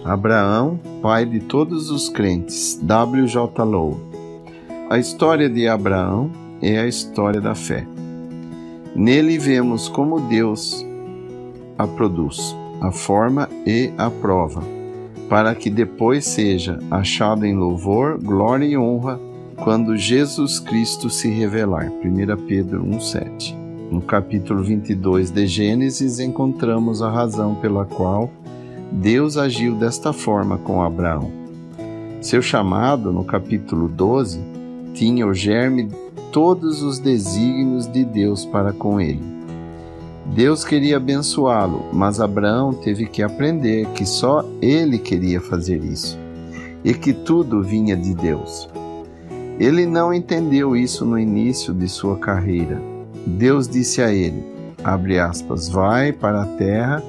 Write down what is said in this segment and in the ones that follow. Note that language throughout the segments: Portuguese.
Abraão, pai de todos os crentes. W.J. Lowe. A história de Abraão é a história da fé. Nele vemos como Deus a produz, a forma e a prova, para que depois seja achado em louvor, glória e honra quando Jesus Cristo se revelar. 1 Pedro 1,7. No capítulo 22 de Gênesis encontramos a razão pela qual Deus agiu desta forma com Abraão. Seu chamado, no capítulo 12, tinha o germe de todos os desígnios de Deus para com ele. Deus queria abençoá-lo, mas Abraão teve que aprender que só ele queria fazer isso e que tudo vinha de Deus. Ele não entendeu isso no início de sua carreira. Deus disse a ele, abre aspas, vai para a terra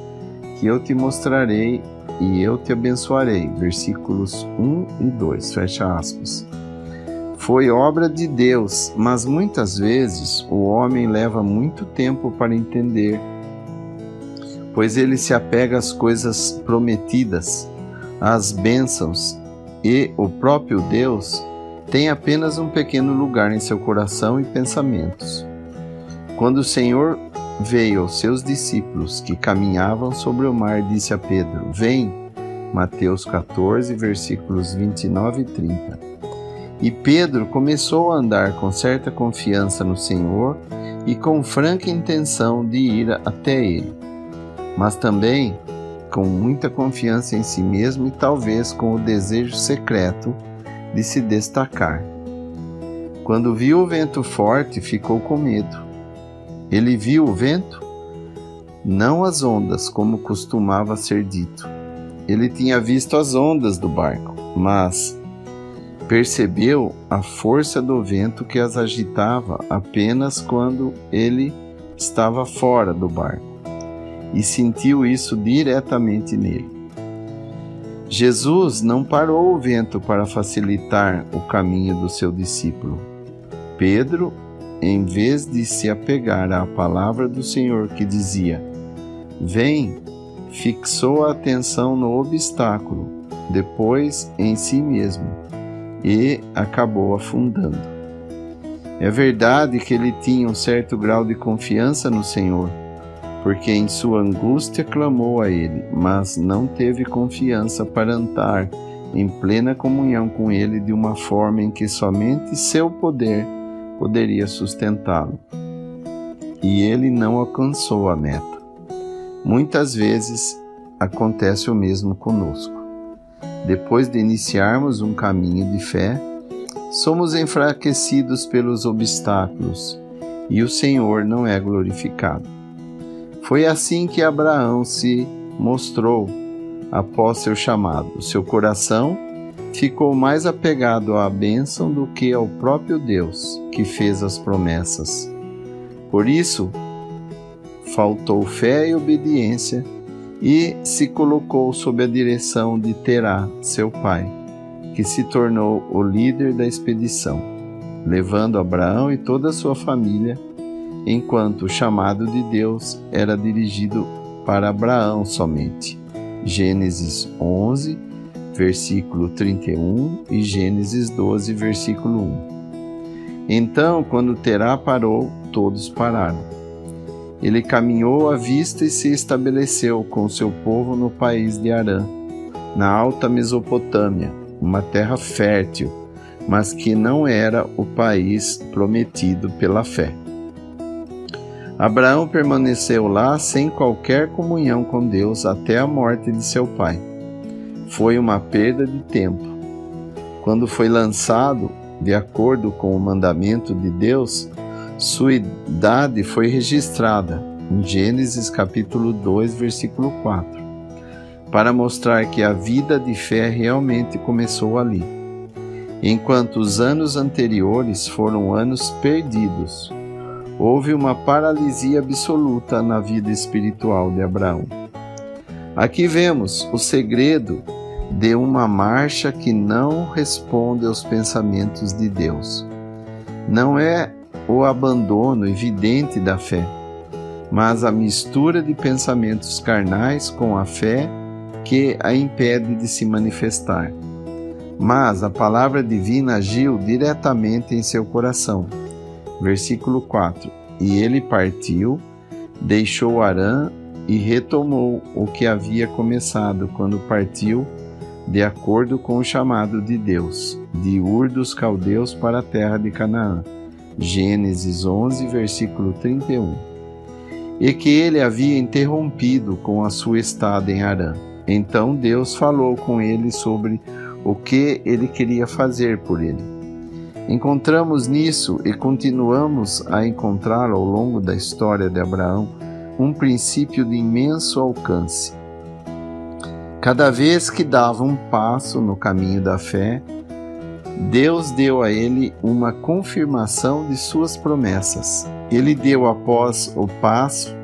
que eu te mostrarei e eu te abençoarei. Versículos 1 e 2, fecha aspas. Foi obra de Deus, mas muitas vezes o homem leva muito tempo para entender, pois ele se apega às coisas prometidas, às bênçãos, e o próprio Deus tem apenas um pequeno lugar em seu coração e pensamentos. Quando o Senhor veio aos seus discípulos que caminhavam sobre o mar, disse a Pedro, vem, Mateus 14, versículos 29 e 30. E Pedro começou a andar com certa confiança no Senhor e com franca intenção de ir até ele, mas também com muita confiança em si mesmo e talvez com o desejo secreto de se destacar. Quando viu o vento forte, ficou com medo. Ele viu o vento, não as ondas, como costumava ser dito. Ele tinha visto as ondas do barco, mas percebeu a força do vento que as agitava apenas quando ele estava fora do barco, e sentiu isso diretamente nele. Jesus não parou o vento para facilitar o caminho do seu discípulo. Pedro, em vez de se apegar à palavra do Senhor que dizia, vem, fixou a atenção no obstáculo, depois em si mesmo, e acabou afundando. É verdade que ele tinha um certo grau de confiança no Senhor, porque em sua angústia clamou a ele, mas não teve confiança para andar em plena comunhão com ele de uma forma em que somente seu poder poderia sustentá-lo. E ele não alcançou a meta. Muitas vezes acontece o mesmo conosco. Depois de iniciarmos um caminho de fé, somos enfraquecidos pelos obstáculos e o Senhor não é glorificado. Foi assim que Abraão se mostrou após seu chamado. Seu coração ficou mais apegado à bênção do que ao próprio Deus, que fez as promessas. Por isso, faltou fé e obediência e se colocou sob a direção de Terá, seu pai, que se tornou o líder da expedição, levando Abraão e toda a sua família, enquanto o chamado de Deus era dirigido para Abraão somente. Gênesis 11, versículo 31 e Gênesis 12, versículo 1. Então, quando Terá parou, todos pararam. Ele caminhou à vista e se estabeleceu com seu povo no país de Harã, na alta Mesopotâmia, uma terra fértil, mas que não era o país prometido pela fé. Abraão permaneceu lá sem qualquer comunhão com Deus até a morte de seu pai. Foi uma perda de tempo. Quando foi lançado, de acordo com o mandamento de Deus, sua idade foi registrada em Gênesis capítulo 2, versículo 4, para mostrar que a vida de fé realmente começou ali, enquanto os anos anteriores foram anos perdidos. Houve uma paralisia absoluta na vida espiritual de Abraão. Aqui vemos o segredo de uma marcha que não responde aos pensamentos de Deus. Não é o abandono evidente da fé, mas a mistura de pensamentos carnais com a fé que a impede de se manifestar. Mas a palavra divina agiu diretamente em seu coração. Versículo 4. E ele partiu, deixou Harã e retomou o que havia começado quando partiu, de acordo com o chamado de Deus, de Ur dos Caldeus para a terra de Canaã. Gênesis 11, versículo 31. E que ele havia interrompido com a sua estada em Harã. Então Deus falou com ele sobre o que ele queria fazer por ele. Encontramos nisso e continuamos a encontrar ao longo da história de Abraão um princípio de imenso alcance. Cada vez que dava um passo no caminho da fé, Deus deu a ele uma confirmação de suas promessas. Ele deu após o passo.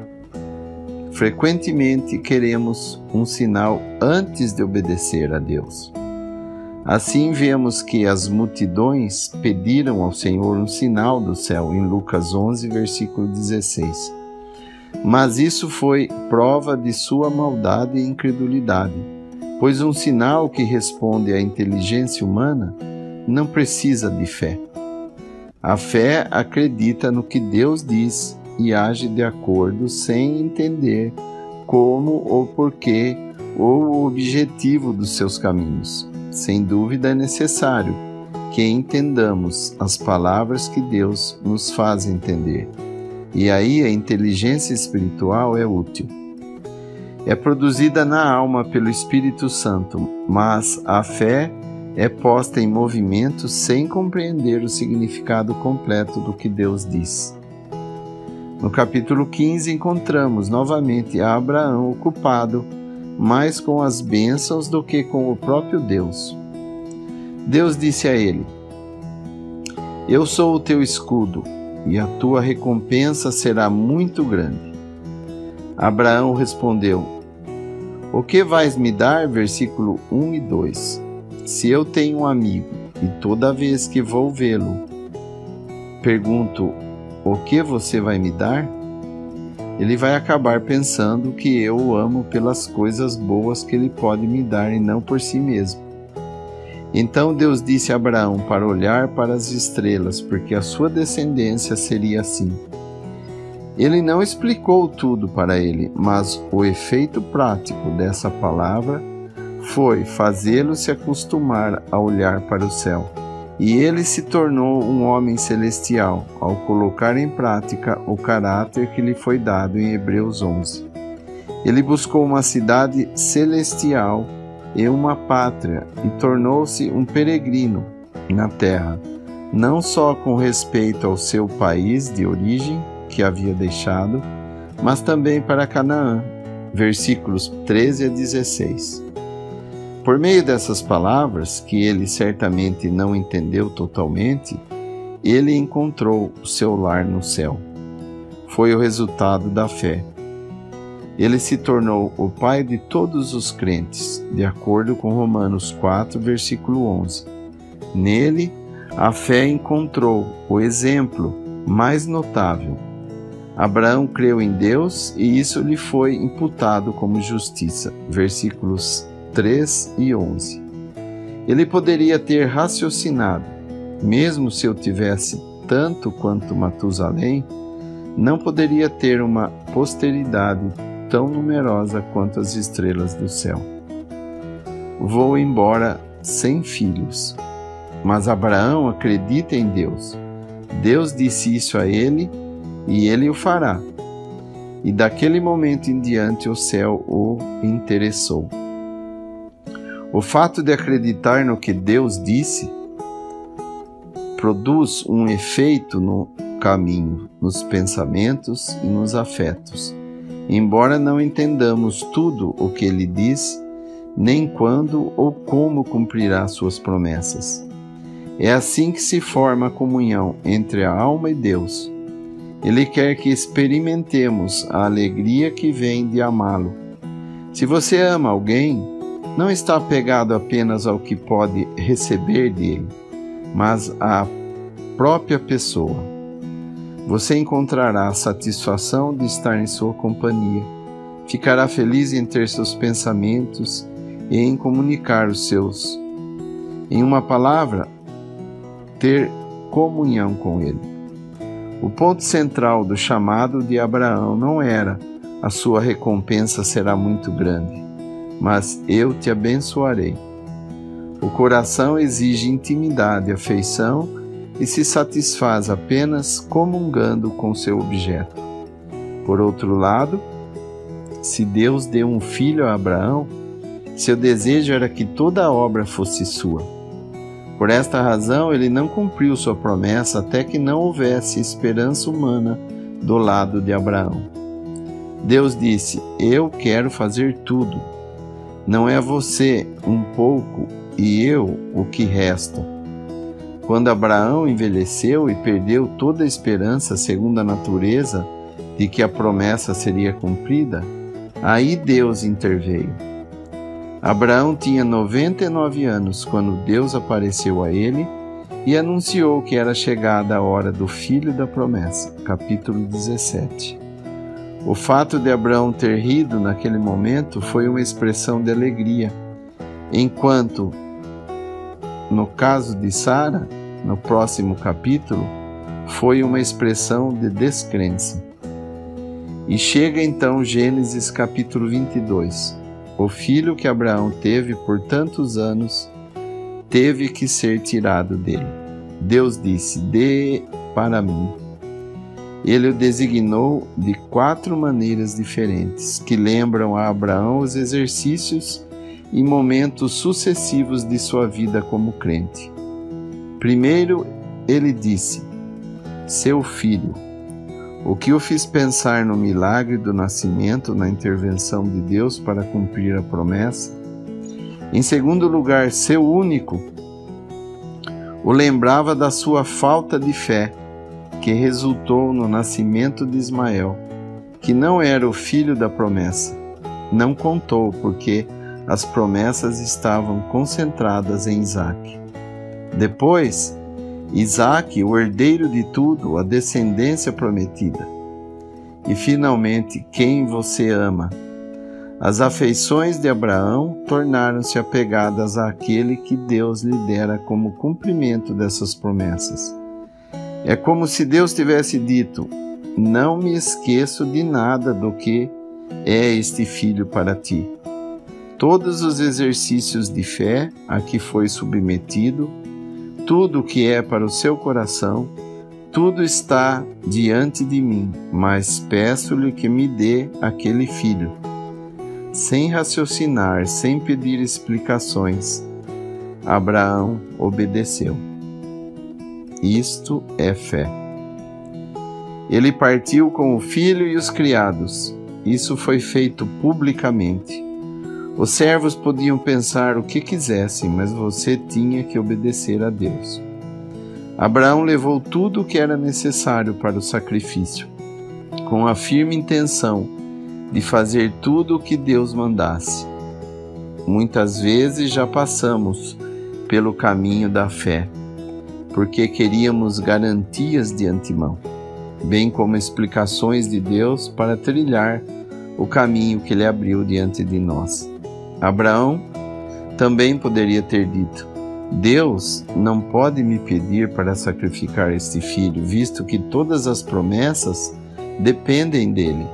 Frequentemente queremos um sinal antes de obedecer a Deus. Assim vemos que as multidões pediram ao Senhor um sinal do céu, em Lucas 11, versículo 16. Mas isso foi prova de sua maldade e incredulidade, pois um sinal que responde à inteligência humana não precisa de fé. A fé acredita no que Deus diz e age de acordo sem entender como ou porquê ou o objetivo dos seus caminhos. Sem dúvida é necessário que entendamos as palavras que Deus nos faz entender. E aí a inteligência espiritual é útil. É produzida na alma pelo Espírito Santo, mas a fé é posta em movimento sem compreender o significado completo do que Deus diz. No capítulo 15 encontramos novamente Abraão ocupado mais com as bênçãos do que com o próprio Deus. Deus disse a ele: Eu sou o teu escudo, e a tua recompensa será muito grande. Abraão respondeu: O que vais me dar? Versículo 1 e 2. Se eu tenho um amigo, e toda vez que vou vê-lo, pergunto: O que você vai me dar? Ele vai acabar pensando que eu o amo pelas coisas boas que ele pode me dar e não por si mesmo. Então Deus disse a Abraão para olhar para as estrelas, porque a sua descendência seria assim. Ele não explicou tudo para ele, mas o efeito prático dessa palavra foi fazê-lo se acostumar a olhar para o céu. E ele se tornou um homem celestial, ao colocar em prática o caráter que lhe foi dado em Hebreus 11. Ele buscou uma cidade celestial e uma pátria, e tornou-se um peregrino na terra, não só com respeito ao seu país de origem, que havia deixado, mas também para Canaã. Versículos 13 a 16. Por meio dessas palavras, que ele certamente não entendeu totalmente, ele encontrou o seu lar no céu. Foi o resultado da fé. Ele se tornou o pai de todos os crentes, de acordo com Romanos 4, versículo 11. Nele, a fé encontrou o exemplo mais notável. Abraão creu em Deus e isso lhe foi imputado como justiça. Versículos 3 e 11. Ele poderia ter raciocinado: mesmo se eu tivesse tanto quanto Matusalém, não poderia ter uma posteridade tão numerosa quanto as estrelas do céu. Vou embora sem filhos. Mas Abraão acredita em Deus. Deus disse isso a ele e ele o fará. E daquele momento em diante o céu o interessou. O fato de acreditar no que Deus disse produz um efeito no caminho, nos pensamentos e nos afetos. Embora não entendamos tudo o que ele diz, nem quando ou como cumprirá suas promessas. É assim que se forma a comunhão entre a alma e Deus. Ele quer que experimentemos a alegria que vem de amá-lo. Se você ama alguém, não está apegado apenas ao que pode receber dele, mas à própria pessoa. Você encontrará a satisfação de estar em sua companhia, ficará feliz em ter seus pensamentos e em comunicar os seus. Em uma palavra, ter comunhão com Ele. O ponto central do chamado de Abraão não era a sua recompensa será muito grande, mas eu te abençoarei. O coração exige intimidade, afeição e se satisfaz apenas comungando com seu objeto. Por outro lado, se Deus deu um filho a Abraão, seu desejo era que toda a obra fosse sua. Por esta razão, ele não cumpriu sua promessa até que não houvesse esperança humana do lado de Abraão. Deus disse: eu quero fazer tudo. Não é você um pouco e eu o que resta. Quando Abraão envelheceu e perdeu toda a esperança segundo a natureza de que a promessa seria cumprida, aí Deus interveio. Abraão tinha 99 anos quando Deus apareceu a ele e anunciou que era chegada a hora do filho da promessa. Capítulo 17. O fato de Abraão ter rido naquele momento foi uma expressão de alegria, enquanto, no caso de Sara, no próximo capítulo, foi uma expressão de descrença. E chega então Gênesis capítulo 22. O filho que Abraão teve por tantos anos teve que ser tirado dele. Deus disse: dê para mim. Ele o designou de 4 maneiras diferentes, que lembram a Abraão os exercícios e momentos sucessivos de sua vida como crente. Primeiro, ele disse: seu filho, o que o fez pensar no milagre do nascimento, na intervenção de Deus para cumprir a promessa. Em segundo lugar, seu único, o lembrava da sua falta de fé, que resultou no nascimento de Ismael, que não era o filho da promessa. Não contou, porque as promessas estavam concentradas em Isaque. Depois, Isaque, o herdeiro de tudo, a descendência prometida. E finalmente, quem você ama? As afeições de Abraão tornaram-se apegadas àquele que Deus lhe dera como cumprimento dessas promessas. É como se Deus tivesse dito: não me esqueço de nada do que é este filho para ti. Todos os exercícios de fé a que foi submetido, tudo o que é para o seu coração, tudo está diante de mim, mas peço-lhe que me dê aquele filho. Sem raciocinar, sem pedir explicações, Abraão obedeceu. Isto é fé. Ele partiu com o filho e os criados. Isso foi feito publicamente. Os servos podiam pensar o que quisessem, mas você tinha que obedecer a Deus. Abraão levou tudo o que era necessário para o sacrifício, com a firme intenção de fazer tudo o que Deus mandasse. Muitas vezes já passamos pelo caminho da fé, porque queríamos garantias de antemão, bem como explicações de Deus para trilhar o caminho que Ele abriu diante de nós. Abraão também poderia ter dito: Deus não pode me pedir para sacrificar este filho, visto que todas as promessas dependem dele.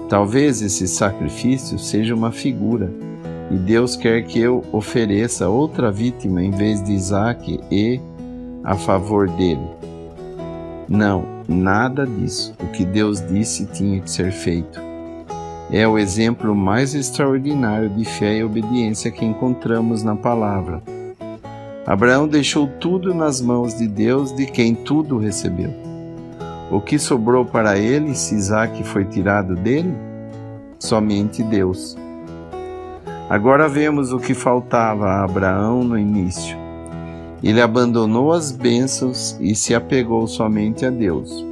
Talvez esse sacrifício seja uma figura, e Deus quer que eu ofereça outra vítima em vez de Isaque e a favor dele. Não, nada disso. O que Deus disse tinha que ser feito. É o exemplo mais extraordinário de fé e obediência que encontramos na palavra. Abraão deixou tudo nas mãos de Deus, de quem tudo recebeu. O que sobrou para ele, se Isaque foi tirado dele? Somente Deus. Agora vemos o que faltava a Abraão no início. Ele abandonou as bênçãos e se apegou somente a Deus.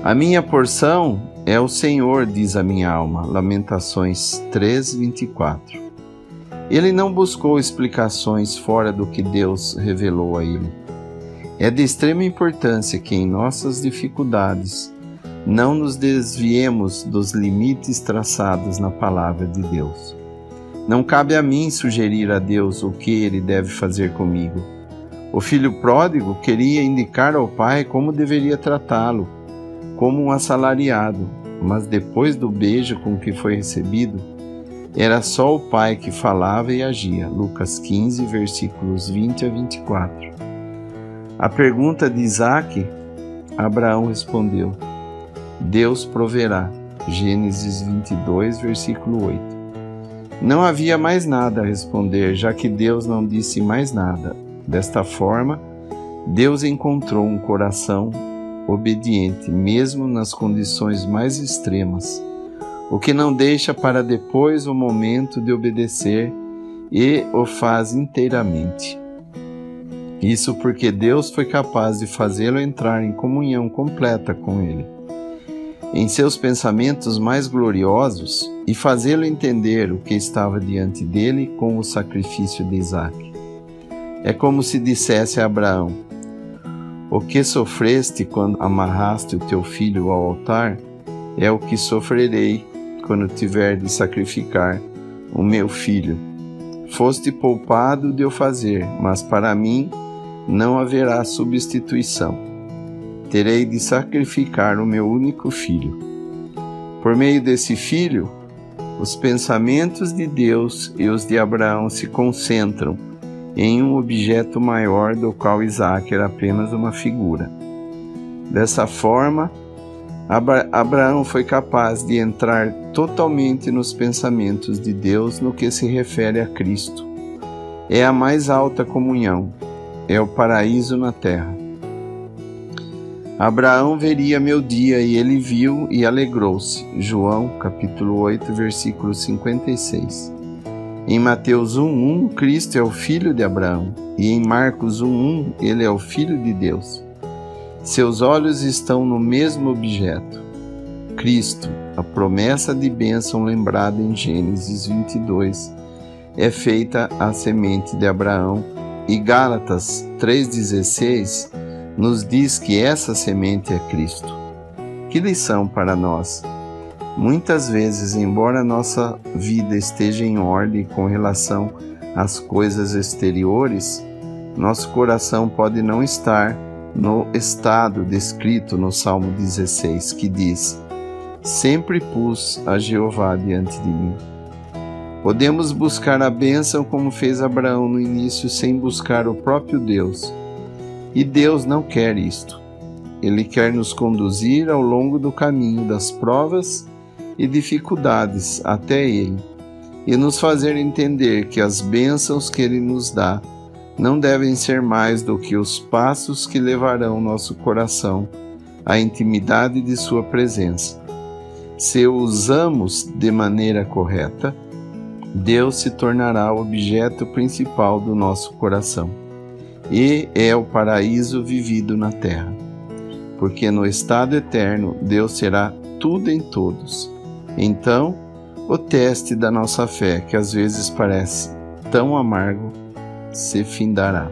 A minha porção é o Senhor, diz a minha alma. Lamentações 3:24. Ele não buscou explicações fora do que Deus revelou a ele. É de extrema importância que em nossas dificuldades não nos desviemos dos limites traçados na palavra de Deus. Não cabe a mim sugerir a Deus o que ele deve fazer comigo. O filho pródigo queria indicar ao pai como deveria tratá-lo, como um assalariado, mas depois do beijo com que foi recebido, era só o pai que falava e agia. Lucas 15, versículos 20 a 24. A pergunta de Isaque, Abraão respondeu: Deus proverá. Gênesis 22, versículo 8. Não havia mais nada a responder, já que Deus não disse mais nada. Desta forma, Deus encontrou um coração obediente, mesmo nas condições mais extremas, o que não deixa para depois o momento de obedecer e o faz inteiramente. Isso porque Deus foi capaz de fazê-lo entrar em comunhão completa com Ele, em seus pensamentos mais gloriosos, e fazê-lo entender o que estava diante dele com o sacrifício de Isaque. É como se dissesse a Abraão: o que sofreste quando amarraste o teu filho ao altar é o que sofrerei quando tiver de sacrificar o meu filho. Foste poupado de o fazer, mas para mim não haverá substituição. Terei de sacrificar o meu único filho. Por meio desse filho, os pensamentos de Deus e os de Abraão se concentram em um objeto maior, do qual Isaque era apenas uma figura. Dessa forma, Abraão foi capaz de entrar totalmente nos pensamentos de Deus no que se refere a Cristo. É a mais alta comunhão, é o paraíso na terra. Abraão veria meu dia, e ele viu e alegrou-se. João, capítulo 8, versículo 56. Em Mateus 1:1, Cristo é o filho de Abraão, e em Marcos 1:1, ele é o filho de Deus. Seus olhos estão no mesmo objeto. Cristo, a promessa de bênção lembrada em Gênesis 22, é feita à semente de Abraão, e Gálatas 3,16 nos diz que essa semente é Cristo. Que lição para nós! Muitas vezes, embora nossa vida esteja em ordem com relação às coisas exteriores, nosso coração pode não estar no estado descrito no Salmo 16, que diz: sempre pus a Jeová diante de mim. Podemos buscar a bênção como fez Abraão no início, sem buscar o próprio Deus. E Deus não quer isto. Ele quer nos conduzir ao longo do caminho das provas e dificuldades até Ele, e nos fazer entender que as bênçãos que Ele nos dá não devem ser mais do que os passos que levarão nosso coração à intimidade de Sua presença. Se o usamos de maneira correta, Deus se tornará o objeto principal do nosso coração, e é o paraíso vivido na terra, porque no estado eterno Deus será tudo em todos. Então, o teste da nossa fé, que às vezes parece tão amargo, se findará.